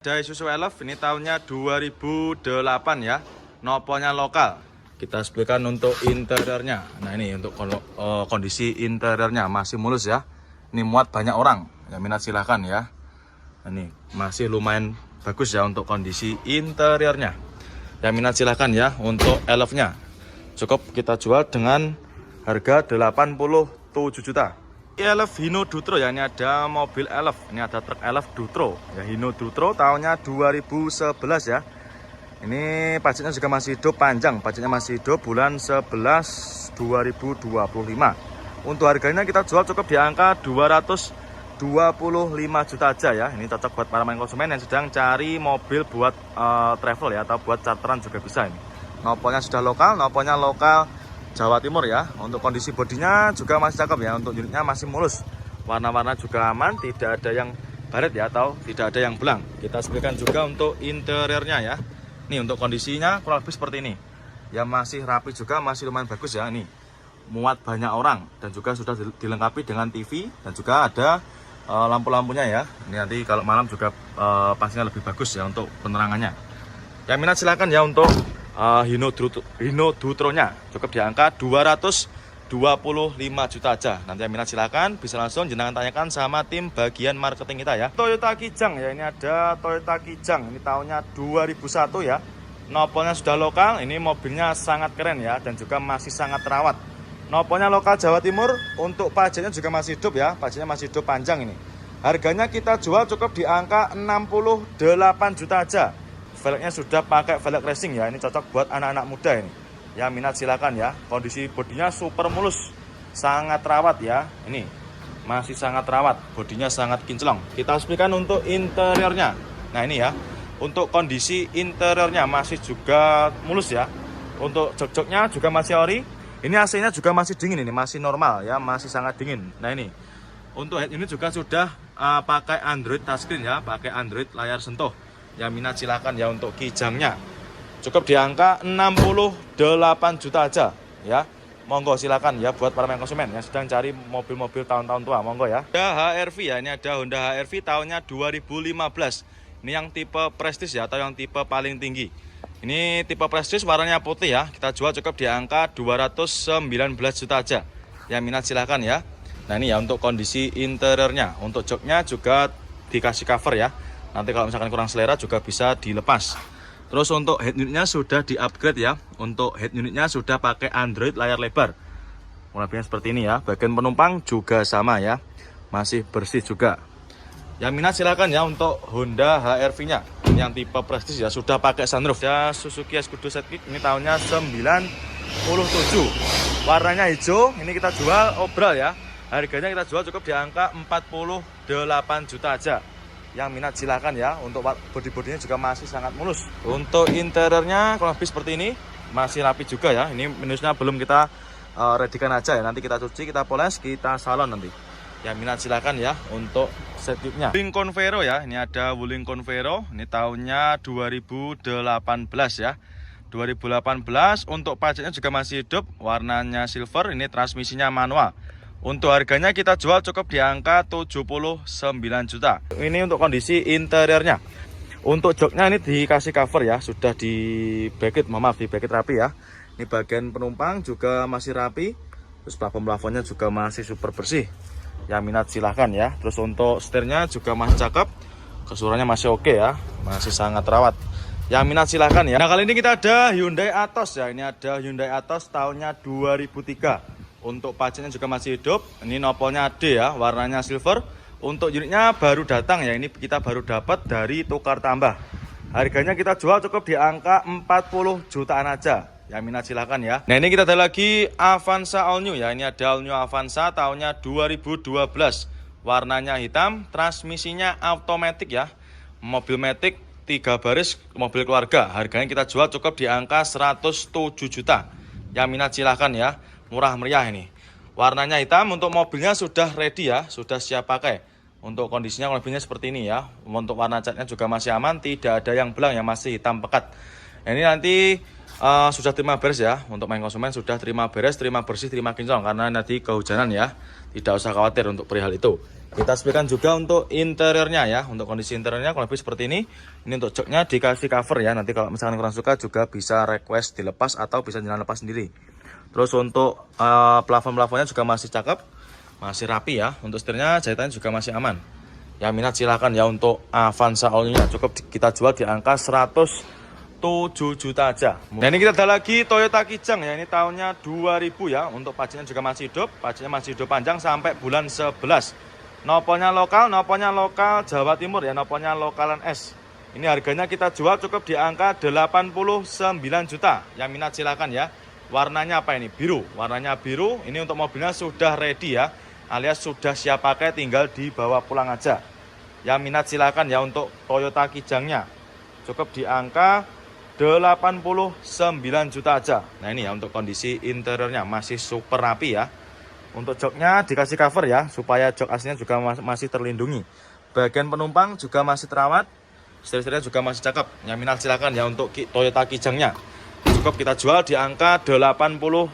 Ada Isuzu Elf, ini tahunnya 2008 ya, noponya lokal. Kita sebutkan untuk interiornya. Nah ini untuk kondisi interiornya masih mulus ya. Ini muat banyak orang, yang minat silahkan ya. Ini masih lumayan bagus ya untuk kondisi interiornya. Yang minat silahkan ya untuk Elf-nya. Cukup kita jual dengan harga 87 juta. Elf Hino Dutro ya, ini ada mobil Elf, ini ada truk Elf Dutro ya, Hino Dutro tahunnya 2011 ya. Ini pajaknya juga masih hidup panjang, pajaknya masih hidup bulan 11 2025. Untuk harganya kita jual cukup di angka 225 juta aja ya. Ini cocok buat para konsumen yang sedang cari mobil buat travel ya, atau buat charteran juga bisa ini. Noponya sudah lokal, noponya lokal Jawa Timur ya. Untuk kondisi bodinya juga masih cakep ya. Untuk unitnya masih mulus, warna-warna juga aman, tidak ada yang baret ya, atau tidak ada yang belang. Kita sebutkan juga untuk interiornya ya. Nih untuk kondisinya kurang lebih seperti ini ya, masih rapi juga, masih lumayan bagus ya. Ini muat banyak orang dan juga sudah dilengkapi dengan TV dan juga ada lampu-lampunya ya. Ini nanti kalau malam juga pastinya lebih bagus ya untuk penerangannya. Yang minat silakan ya untuk Hino Dutro-nya cukup di angka 225 juta aja. Nanti yang minat silakan bisa langsung jenengan tanyakan sama tim bagian marketing kita ya. Toyota Kijang ya, ini ada Toyota Kijang, ini tahunnya 2001 ya. Nopolnya sudah lokal, ini mobilnya sangat keren ya, dan juga masih sangat terawat. Nopolnya lokal Jawa Timur, untuk pajaknya juga masih hidup ya, pajaknya masih hidup panjang ini. Harganya kita jual cukup di angka 68 juta aja. Velgnya sudah pakai velg racing ya, ini cocok buat anak-anak muda ini. Ya minat silakan ya. Kondisi bodinya super mulus, sangat rawat ya. Ini masih sangat rawat, bodinya sangat kinclong. Kita sebutkan untuk interiornya. Nah ini ya, untuk kondisi interiornya masih juga mulus ya. Untuk jok-joknya juga masih ori. Ini AC-nya juga masih dingin, ini masih normal ya, masih sangat dingin. Nah ini untuk head unit juga sudah pakai Android touchscreen ya, pakai Android layar sentuh. Yang minat silakan ya untuk Kijangnya. Cukup di angka 68 juta aja ya. Monggo silakan ya buat para konsumen yang sedang cari mobil-mobil tahun-tahun tua, monggo ya. Ada HR-V ya, ini ada Honda HR-V tahunnya 2015. Ini yang tipe Prestige ya, atau yang tipe paling tinggi. Ini tipe Prestige warnanya putih ya. Kita jual cukup di angka 219 juta aja. Yang minat silakan ya. Nah ini ya untuk kondisi interiornya. Untuk joknya juga dikasih cover ya. Nanti kalau misalkan kurang selera juga bisa dilepas. Terus untuk head unitnya sudah di-upgrade ya. Untuk head unitnya sudah pakai Android layar lebar. Warnanya seperti ini ya. Bagian penumpang juga sama ya. Masih bersih juga. Yang minat silakan ya untuk Honda HR-V-nya. Yang tipe Prestige ya, sudah pakai sunroof. Ya Suzuki Scudo Sidekick, ini tahunnya 97. Warnanya hijau, ini kita jual obral ya. Harganya kita jual cukup di angka 48 juta aja. Yang minat silakan ya. Untuk bodi-bodinya juga masih sangat mulus. Untuk interiornya kurang lebih seperti ini, masih rapi juga ya. Ini minusnya belum kita readykan aja ya. Nanti kita cuci, kita poles, kita salon nanti. Yang minat silakan ya untuk seatnya. Wuling Convero ya, ini ada Wuling Convero. Ini tahunnya 2018 ya. 2018, untuk pajaknya juga masih hidup, warnanya silver, ini transmisinya manual. Untuk harganya kita jual cukup di angka 79 juta. Ini untuk kondisi interiornya. Untuk joknya ini dikasih cover ya, sudah di bracket, maaf di bracket rapi ya. Ini bagian penumpang juga masih rapi. Terus plafon-plafonnya juga masih super bersih. Yang minat silahkan ya. Terus untuk setirnya juga masih cakep. Keseluruhannya masih oke ya, masih sangat rawat. Yang minat silahkan ya. Nah kali ini kita ada Hyundai Atos ya. Ini ada Hyundai Atos tahunnya 2003. Untuk pajaknya juga masih hidup. Ini nopolnya D ya, warnanya silver. Untuk unitnya baru datang ya, ini kita baru dapat dari tukar tambah. Harganya kita jual cukup di angka 40 jutaan aja. Yang minat silahkan ya. Nah ini kita ada lagi Avanza All New ya. Ini ada All New Avanza tahunnya 2012. Warnanya hitam, transmisinya automatic ya. Mobil matic 3 baris, mobil keluarga. Harganya kita jual cukup di angka 107 juta. Yang minat silahkan ya. Murah meriah ini. Warnanya hitam, untuk mobilnya sudah ready ya, sudah siap pakai. Untuk kondisinya mobilnya seperti ini ya. Untuk warna catnya juga masih aman, tidak ada yang belang, yang masih hitam pekat. Ini nanti sudah terima beres ya. Untuk main konsumen sudah terima beres, terima bersih, terima kinclong. Karena nanti kehujanan ya. Tidak usah khawatir untuk perihal itu. Kita sebutkan juga untuk interiornya ya. Untuk kondisi interiornya kurang lebih seperti ini. Ini untuk joknya dikasih cover ya. Nanti kalau misalkan kurang suka juga bisa request dilepas atau bisa jalan lepas sendiri. Terus untuk plafon-plafonnya juga masih cakep, masih rapi ya. Untuk setirnya jahitannya juga masih aman. Yang minat silahkan ya. Untuk Avanza all-nya cukup kita jual di angka 107 juta aja. Nah ini kita ada lagi Toyota Kijang ya. Ini tahunnya 2000 ya. Untuk pajaknya juga masih hidup. Pajaknya masih hidup panjang sampai bulan 11. Noponya lokal Jawa Timur ya. Noponya lokalan S. Ini harganya kita jual cukup di angka 89 juta. Yang minat silahkan ya. Warnanya apa ini? Biru. Warnanya biru. Ini untuk mobilnya sudah ready ya. Alias sudah siap pakai, tinggal dibawa pulang aja. Yang minat silakan ya untuk Toyota Kijangnya. Cukup di angka 89 juta aja. Nah ini ya untuk kondisi interiornya masih super rapi ya. Untuk joknya dikasih cover ya, supaya jok aslinya juga masih terlindungi. Bagian penumpang juga masih terawat. Setir-setirnya juga masih cakep. Yang minat silakan ya untuk Toyota Kijangnya. Cukup kita jual di angka 89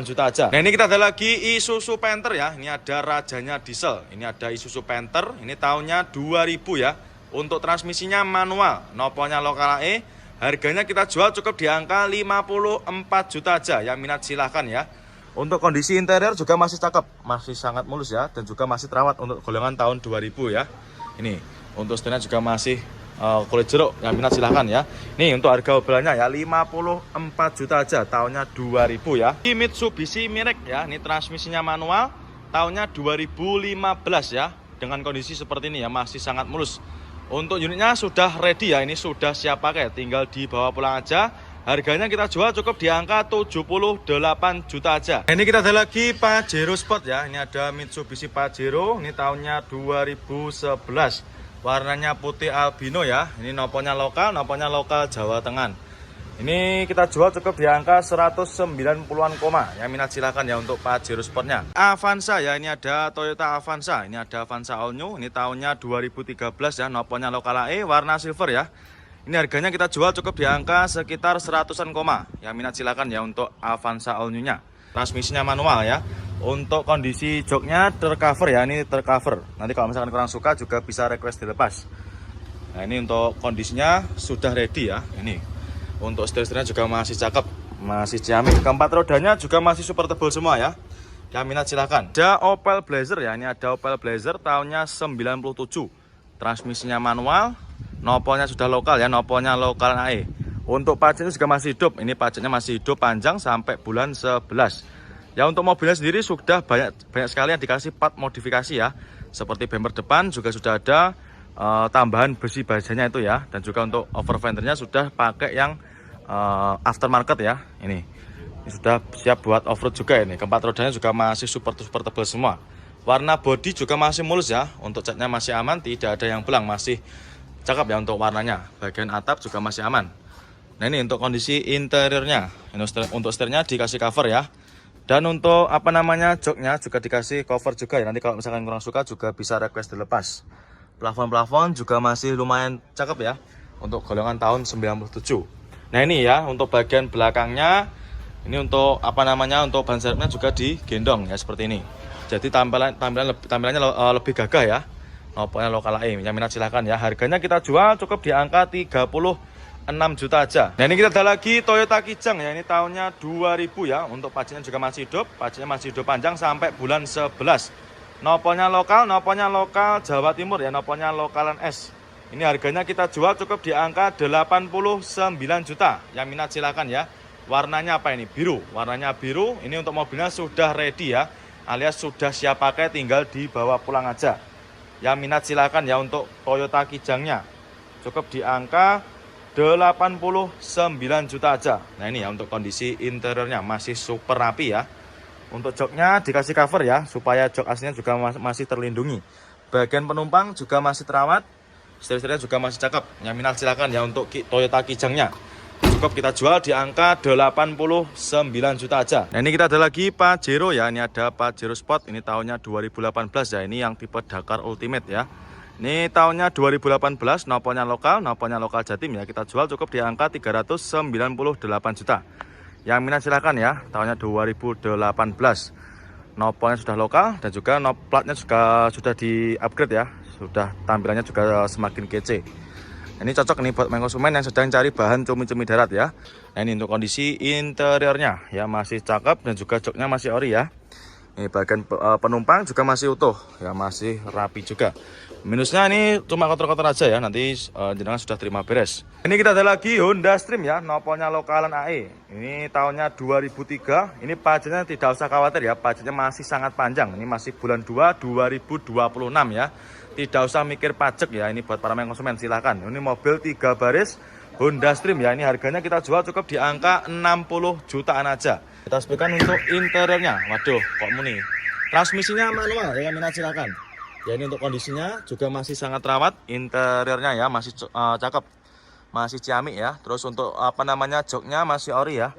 juta aja. Nah ini kita ada lagi Isuzu Panther ya. Ini ada rajanya diesel. Ini ada Isuzu Panther. Ini tahunnya 2000 ya. Untuk transmisinya manual. Noponya lokal AE. Harganya kita jual cukup di angka 54 juta aja. Yang minat silahkan ya. Untuk kondisi interior juga masih cakep. Masih sangat mulus ya. Dan juga masih terawat untuk golongan tahun 2000 ya. Ini untuk setirnya juga masih kulit jeruk. Yang minat silahkan ya. Nih untuk harga obrolannya ya 54 juta aja. Tahunnya 2000 ya. Ini Mitsubishi Mirage ya. Ini transmisinya manual. Tahunnya 2015 ya. Dengan kondisi seperti ini ya. Masih sangat mulus. Untuk unitnya sudah ready ya. Ini sudah siap pakai. Tinggal dibawa pulang aja. Harganya kita jual cukup di angka 78 juta aja. Nah, ini kita ada lagi Pajero Sport ya. Ini ada Mitsubishi Pajero. Ini tahunnya 2011. Warnanya putih albino ya. Ini noponya lokal Jawa Tengah. Ini kita jual cukup di angka 190-an koma. Yang minat silahkan ya untuk Pajero Sportnya. Avanza ya. Ini ada Toyota Avanza. Ini ada Avanza All New. Ini tahunnya 2013 ya. Noponya lokal AE. Warna silver ya. Ini harganya kita jual cukup di angka sekitar 100-an koma. Yang minat silahkan ya untuk Avanza All New-nya. Transmisinya manual ya. Untuk kondisi joknya tercover ya, ini tercover. Nanti kalau misalkan kurang suka juga bisa request dilepas. Nah ini untuk kondisinya sudah ready ya. Ini untuk setir-setirnya juga masih cakep, masih ciamik. Keempat rodanya juga masih super tebal semua ya. Yang minat silahkan. Ada Opel Blazer ya, ini ada Opel Blazer tahunnya 97. Transmisinya manual, noponya sudah lokal ya, noponya lokal AE. Untuk pajaknya juga masih hidup. Ini pajaknya masih hidup panjang sampai bulan 11. Ya untuk mobilnya sendiri sudah banyak sekali yang dikasih part modifikasi ya. Seperti bumper depan juga sudah ada tambahan besi bajanya itu ya. Dan juga untuk over fendernya sudah pakai yang aftermarket ya. Ini sudah siap buat off-road juga ini. Keempat rodanya juga masih super tebal semua. Warna bodi juga masih mulus ya. Untuk catnya masih aman, tidak ada yang belang, masih cakep ya untuk warnanya. Bagian atap juga masih aman. Nah ini untuk kondisi interiornya. Ini untuk setirnya dikasih cover ya. Dan untuk joknya juga dikasih cover juga ya. Nanti kalau misalkan kurang suka juga bisa request dilepas. Plafon-plafon juga masih lumayan cakep ya. Untuk golongan tahun 97. Nah ini ya untuk bagian belakangnya. Ini untuk untuk ban serepnya juga digendong ya seperti ini. Jadi tampilannya lebih gagah ya. Noponya lokal AE. Yang minat silahkan ya. Harganya kita jual cukup di angka 36 juta aja. Nah ini kita ada lagi Toyota Kijang ya. Ini tahunnya 2000 ya. Untuk pajaknya juga masih hidup. Pajaknya masih hidup panjang sampai bulan 11. Noponya lokal Jawa Timur ya. Noponya lokalan S. Ini harganya kita jual cukup di angka 89 juta. Yang minat silakan ya. Warnanya apa ini? Biru. Warnanya biru. Ini untuk mobilnya sudah ready ya. Alias sudah siap pakai, tinggal dibawa pulang aja. Yang minat silakan ya untuk Toyota Kijangnya. Cukup di angka 89 juta aja. Nah ini ya untuk kondisi interiornya masih super rapi ya. Untuk joknya dikasih cover ya, supaya jok aslinya juga masih terlindungi. Bagian penumpang juga masih terawat. Setir-setirnya juga masih cakep. Yang minat silakan ya untuk Toyota Kijangnya. Cukup kita jual di angka 89 juta aja. Nah ini kita ada lagi Pajero ya. Ini ada Pajero Sport. Ini tahunnya 2018 ya. Ini yang tipe Dakar Ultimate ya. Ini tahunnya 2018, nopolnya lokal Jatim ya. Kita jual cukup di angka 398 juta. Yang minat silakan ya. Tahunnya 2018. Nopolnya sudah lokal dan juga platnya juga sudah di-upgrade ya. Sudah tampilannya juga semakin kece. Ini cocok nih buat konsumen yang sedang cari bahan cumi-cumi darat ya. Nah, ini untuk kondisi interiornya ya, masih cakep dan juga joknya masih ori ya. Ini bagian penumpang juga masih utuh ya, masih rapi juga. Minusnya ini cuma kotor-kotor aja ya, nanti jenengan sudah terima beres. Ini kita ada lagi Honda Stream ya, nopolnya lokalan AE. Ini tahunnya 2003. Ini pajaknya tidak usah khawatir ya, pajaknya masih sangat panjang. Ini masih bulan 2 2026 ya. Tidak usah mikir pajak ya, ini buat para konsumen silahkan. Ini mobil 3 baris Honda Stream ya, ini harganya kita jual cukup di angka 60 jutaan aja. Kita sepikan untuk interiornya. Waduh, kok muni. Transmisinya manual ya, minat silahkan. Ya, ini untuk kondisinya juga masih sangat rawat. Interiornya ya masih cakep, masih ciamik ya. Terus untuk joknya masih ori ya.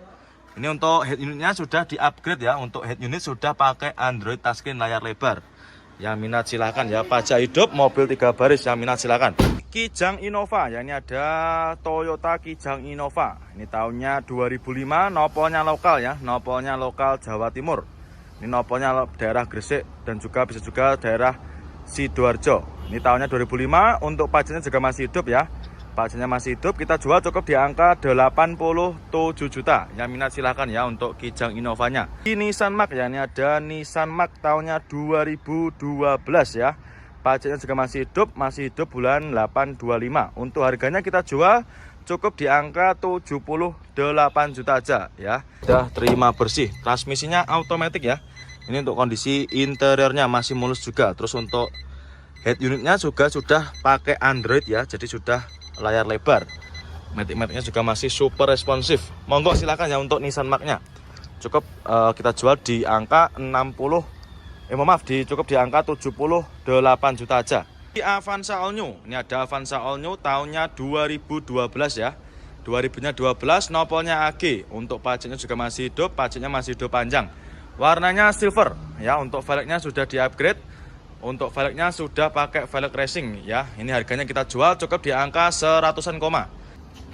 Ini untuk head unitnya sudah di-upgrade ya. Untuk head unit sudah pakai Android touchscreen layar lebar. Yang minat silahkan ya, pajak hidup mobil 3 baris, yang minat silahkan. Kijang Innova ya, ini ada Toyota Kijang Innova. Ini tahunnya 2005, nopolnya lokal ya, nopolnya lokal Jawa Timur. Ini nopolnya daerah Gresik dan juga bisa juga daerah Sidoarjo. Ini tahunnya 2005, untuk pajaknya juga masih hidup ya. Pajaknya masih hidup, kita jual cukup di angka 87 juta. Yang minat silahkan ya untuk Kijang Innovanya. Ini Nissan Mark ya, ini ada Nissan Mark tahunnya 2012 ya. Pajaknya juga masih hidup bulan 825. Untuk harganya kita jual cukup di angka 78 juta aja ya. Sudah terima bersih. Transmisinya otomatis ya. Ini untuk kondisi interiornya masih mulus juga. Terus untuk head unitnya juga sudah pakai Android ya, jadi sudah layar lebar. Matic-maticnya juga masih super responsif. Monggo silakan ya untuk Nissan Mark-nya. Cukup kita jual di angka cukup di angka 78 juta aja. Di Avanza All New. Ini ada Avanza All New tahunnya 2012 ya. 2012, nopolnya AG. Untuk pajaknya juga masih hidup, pajaknya masih hidup panjang. Warnanya silver ya. Untuk velgnya sudah di-upgrade. Untuk velgnya sudah pakai velg racing ya. Ini harganya kita jual cukup di angka 100-an koma.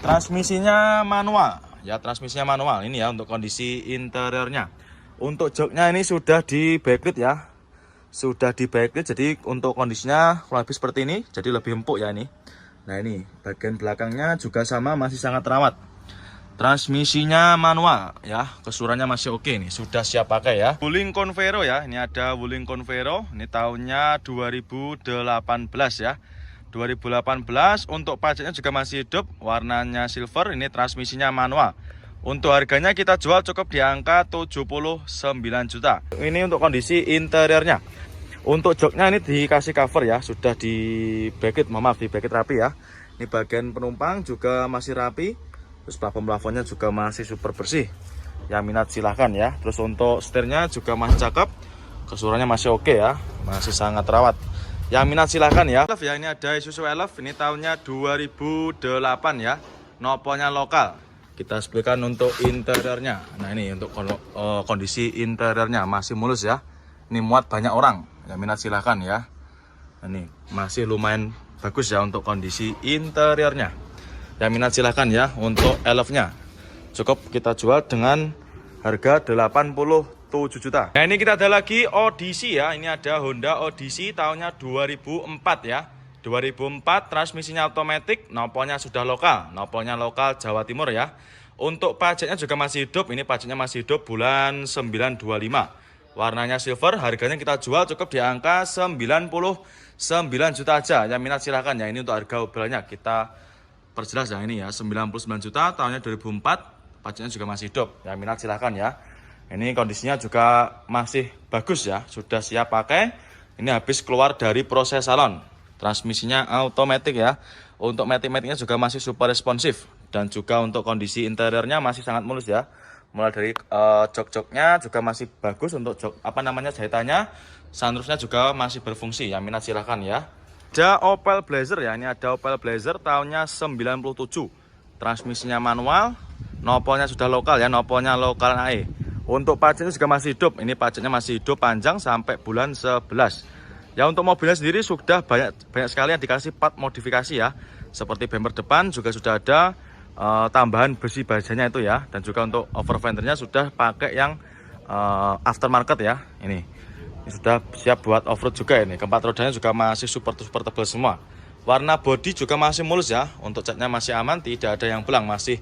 Transmisinya manual ya, transmisinya manual. Ini ya untuk kondisi interiornya. Untuk joknya ini sudah di backlit ya. Sudah di backlit, jadi untuk kondisinya kurang lebih seperti ini. Jadi lebih empuk ya ini. Nah, ini bagian belakangnya juga sama, masih sangat rawat. Transmisinya manual ya, kesurannya masih oke nih, sudah siap pakai ya. Wuling Convero ya, ini ada Wuling Convero, ini tahunnya 2018 ya. 2018, untuk pajaknya juga masih hidup, warnanya silver, ini transmisinya manual. Untuk harganya kita jual cukup di angka 79 juta. Ini untuk kondisi interiornya. Untuk joknya ini dikasih cover ya, sudah di backlit, di backlit rapi ya. Ini bagian penumpang juga masih rapi. Terus plafon-plafonnya juga masih super bersih. Yang minat silahkan ya. Terus untuk setirnya juga masih cakep. Kesurannya masih oke ya. Masih sangat rawat. Yang minat silahkan ya. Ini ada Isuzu Elf. Ini tahunnya 2008 ya. Nopolnya lokal. Kita sepikan untuk interiornya. Nah, ini untuk kondisi interiornya masih mulus ya. Ini muat banyak orang. Yang minat silahkan ya. Ini masih lumayan bagus ya untuk kondisi interiornya. Yang minat silahkan ya untuk Elf-nya. Cukup kita jual dengan harga 87 juta. Nah, ini kita ada lagi Odyssey ya. Ini ada Honda Odyssey tahunnya 2004 ya. 2004, transmisinya otomatis, nopolnya sudah lokal. Nopolnya lokal Jawa Timur ya. Untuk pajaknya juga masih hidup. Ini pajaknya masih hidup bulan 925. Warnanya silver, harganya kita jual cukup di angka 99 juta aja. Yang minat silahkan ya. Ini untuk harga mobilnya kita perjelas ya, ini ya 99 juta tahunnya 2004, pajaknya juga masih hidup. Yang minat silahkan ya. Ini kondisinya juga masih bagus ya, sudah siap pakai. Ini habis keluar dari proses salon. Transmisinya otomatis ya. Untuk matic-maticnya juga masih super responsif. Dan juga untuk kondisi interiornya masih sangat mulus ya. Mulai dari jok-joknya juga masih bagus. Untuk jok jahitannya. Sunroofnya juga masih berfungsi. Yang minat silahkan ya. Ada Opel Blazer ya, ini ada Opel Blazer tahunnya 97. Transmisinya manual, nopolnya sudah lokal ya, nopolnya lokal AE. Untuk pajaknya juga masih hidup, ini pajaknya masih hidup panjang sampai bulan 11. Ya untuk mobilnya sendiri sudah banyak sekali yang dikasih part modifikasi ya. Seperti bumper depan juga sudah ada tambahan besi bajanya itu ya. Dan juga untuk over fendernya sudah pakai yang aftermarket ya. Ini sudah siap buat off-road juga ini. Keempat rodanya juga masih super tebal semua. Warna bodi juga masih mulus ya. Untuk catnya masih aman, tidak ada yang belang, masih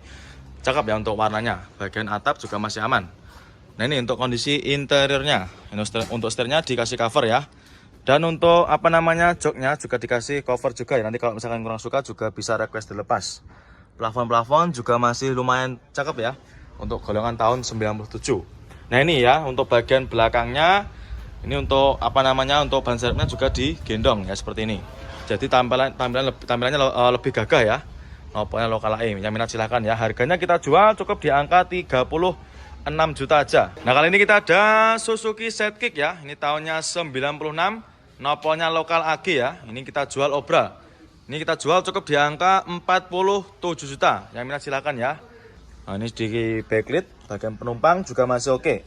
cakep ya untuk warnanya. Bagian atap juga masih aman. Nah ini untuk kondisi interiornya. Ini untuk setirnya dikasih cover ya. Dan untuk joknya juga dikasih cover juga ya. Nanti kalau misalkan kurang suka juga bisa request dilepas. Plafon juga masih lumayan cakep ya. Untuk golongan tahun 97. Nah ini ya untuk bagian belakangnya. Ini untuk untuk ban serepnya juga digendong ya seperti ini. Jadi tampilannya lebih gagah ya. Nopolnya lokal AIM. Yang minat silahkan ya. Harganya kita jual cukup di angka 36 juta aja. Nah kali ini kita ada Suzuki Sidekick ya. Ini tahunnya 96. Nopolnya lokal AG ya. Ini kita jual obral. Ini kita jual cukup di angka 47 juta. Yang minat silakan ya. Nah, ini di backlit, bagian penumpang juga masih oke.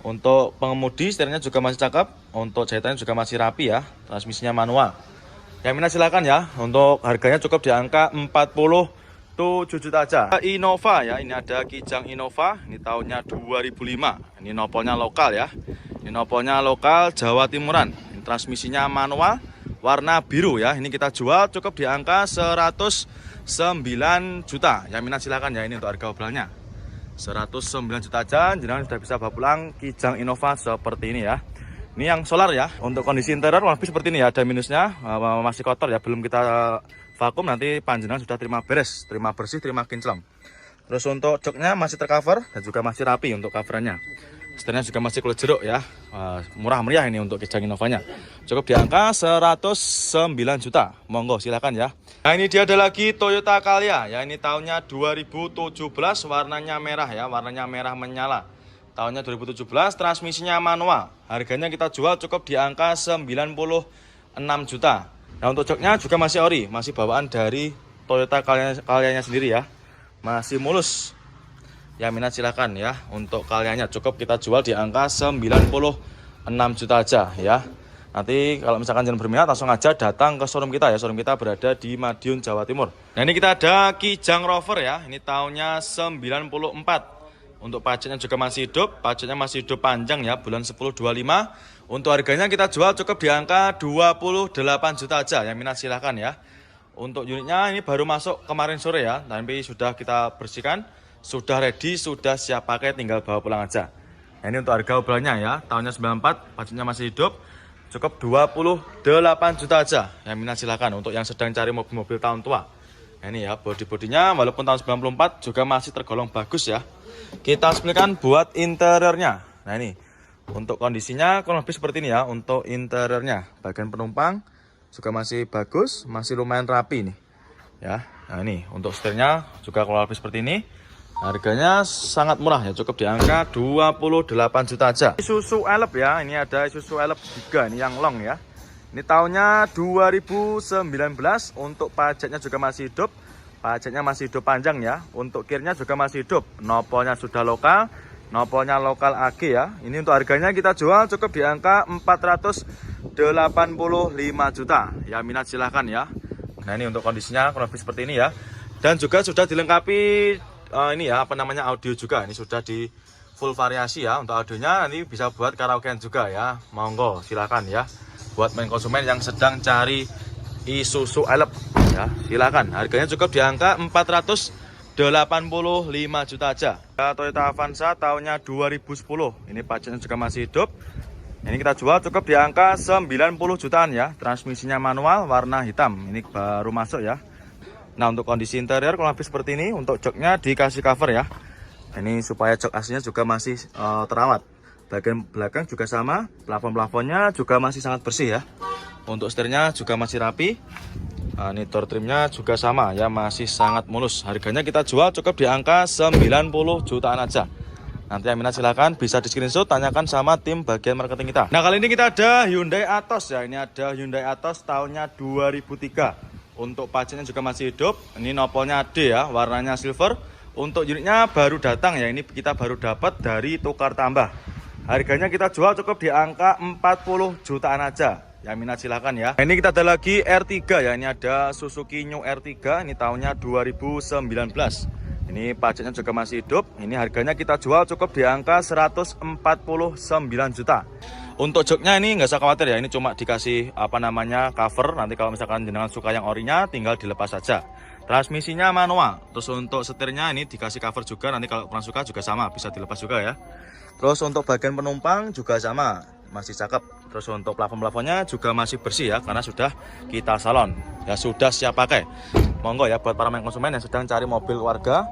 Untuk pengemudi setirnya juga masih cakep. Untuk jahitannya juga masih rapi ya. Transmisinya manual. Yang minat silakan ya. Untuk harganya cukup di angka 47 juta aja. Innova ya. Ini ada Kijang Innova. Ini tahunnya 2005. Ini nopolnya lokal ya. Ini nopolnya lokal Jawa Timuran. Transmisinya manual warna biru ya. Ini kita jual cukup di angka 109 juta. Yang minat silakan ya. Ini untuk harga obrolnya 109 juta aja. Jenengan sudah bisa bawa pulang Kijang Innova seperti ini ya. Ini yang solar ya. Untuk kondisi interior lebih seperti ini ya. Ada minusnya, masih kotor ya. Belum kita vakum, nanti panjenengan sudah terima beres, terima bersih, terima kinclong. Terus untuk joknya masih tercover dan juga masih rapi untuk coverannya. Setirnya juga masih kulit jeruk ya. Murah meriah ini untuk Kijang Innovanya. Cukup di angka 109 juta. Monggo silakan ya. Nah ini dia ada lagi Toyota Calya ya. Ini tahunnya 2017, warnanya merah ya. Warnanya merah menyala. Tahunnya 2017, transmisinya manual. Harganya kita jual cukup di angka 96 juta. Nah untuk joknya juga masih ori. Masih bawaan dari Toyota Calyanya sendiri ya. Masih mulus. Yang minat silahkan ya. Untuk Calyanya cukup kita jual di angka 96 juta aja ya. Nanti kalau misalkan jangan berminat langsung aja datang ke showroom kita ya. Showroom kita berada di Madiun, Jawa Timur. Nah ini kita ada Kijang Rover ya. Ini tahunnya 94. Untuk pajaknya juga masih hidup. Pajaknya masih hidup panjang ya. Bulan 10-25. Untuk harganya kita jual cukup di angka 28 juta aja. Yang minat silahkan ya. Untuk unitnya ini baru masuk kemarin sore ya. Tapi sudah kita bersihkan. Sudah ready, sudah siap pakai, tinggal bawa pulang aja. Nah, ini untuk harga obrolannya ya. Tahunnya 94, pajaknya masih hidup. Cukup 28 juta aja. Yang minat silakan untuk yang sedang cari mobil-mobil tahun tua. Nah, ini ya bodi-bodinya walaupun tahun 94 juga masih tergolong bagus ya. Kita explain buat interiornya. Nah, ini untuk kondisinya kurang lebih seperti ini ya. Untuk interiornya, bagian penumpang juga masih bagus, masih lumayan rapi nih. Ya. Nah, ini untuk setirnya juga kurang lebih seperti ini. Harganya sangat murah ya, cukup di angka 28 juta aja. Isuzu Elep ya, ini ada Isuzu Elep 3, ini yang long ya. Ini tahunnya 2019, untuk pajaknya juga masih hidup. Pajaknya masih hidup panjang ya. Untuk kirnya juga masih hidup. Nopolnya sudah lokal, nopolnya lokal AG ya. Ini untuk harganya kita jual cukup di angka 485 juta. Ya minat silahkan ya. Nah ini untuk kondisinya kurang lebih seperti ini ya. Dan juga sudah dilengkapi ini ya audio juga. Ini sudah di full variasi ya. Untuk audionya nanti bisa buat karaokean juga ya. Monggo silakan ya. Buat main konsumen yang sedang cari Isuzu Elep ya, silakan. Harganya cukup di angka 485 juta aja. Toyota Avanza tahunnya 2010. Ini pajaknya juga masih hidup. Ini kita jual cukup di angka 90 jutaan ya. Transmisinya manual warna hitam. Ini baru masuk ya. Nah untuk kondisi interior kurang lebih seperti ini. Untuk joknya dikasih cover ya. Ini supaya jok aslinya juga masih terawat. Bagian belakang juga sama. Plafon-plafonnya juga masih sangat bersih ya. Untuk setirnya juga masih rapi. Nah, ini door trimnya juga sama ya. Masih sangat mulus. Harganya kita jual cukup di angka 90 jutaan aja. Nanti yang minat silahkan bisa di screenshot, tanyakan sama tim bagian marketing kita. Nah kali ini kita ada Hyundai Atos ya. Ini ada Hyundai Atos tahunnya 2003. Untuk pajaknya juga masih hidup. Ini nopolnya D ya, warnanya silver. Untuk unitnya baru datang ya. Ini kita baru dapat dari tukar tambah. Harganya kita jual cukup di angka 40 jutaan aja. Yang minat silahkan ya. Ini kita ada lagi R3 ya. Ini ada Suzuki New R3. Ini tahunnya 2019. Ini pajaknya juga masih hidup. Ini harganya kita jual cukup di angka 149 juta. Untuk joknya ini nggak usah khawatir ya. Ini cuma dikasih cover. Nanti kalau misalkan jenengan suka yang orinya tinggal dilepas saja. Transmisinya manual. Terus untuk setirnya ini dikasih cover juga. Nanti kalau kurang suka juga sama, bisa dilepas juga ya. Terus untuk bagian penumpang juga sama, masih cakep. Terus untuk plafon-plafonnya juga masih bersih ya, karena sudah kita salon. Ya sudah siap pakai. Monggo ya buat para konsumen yang sedang cari mobil keluarga.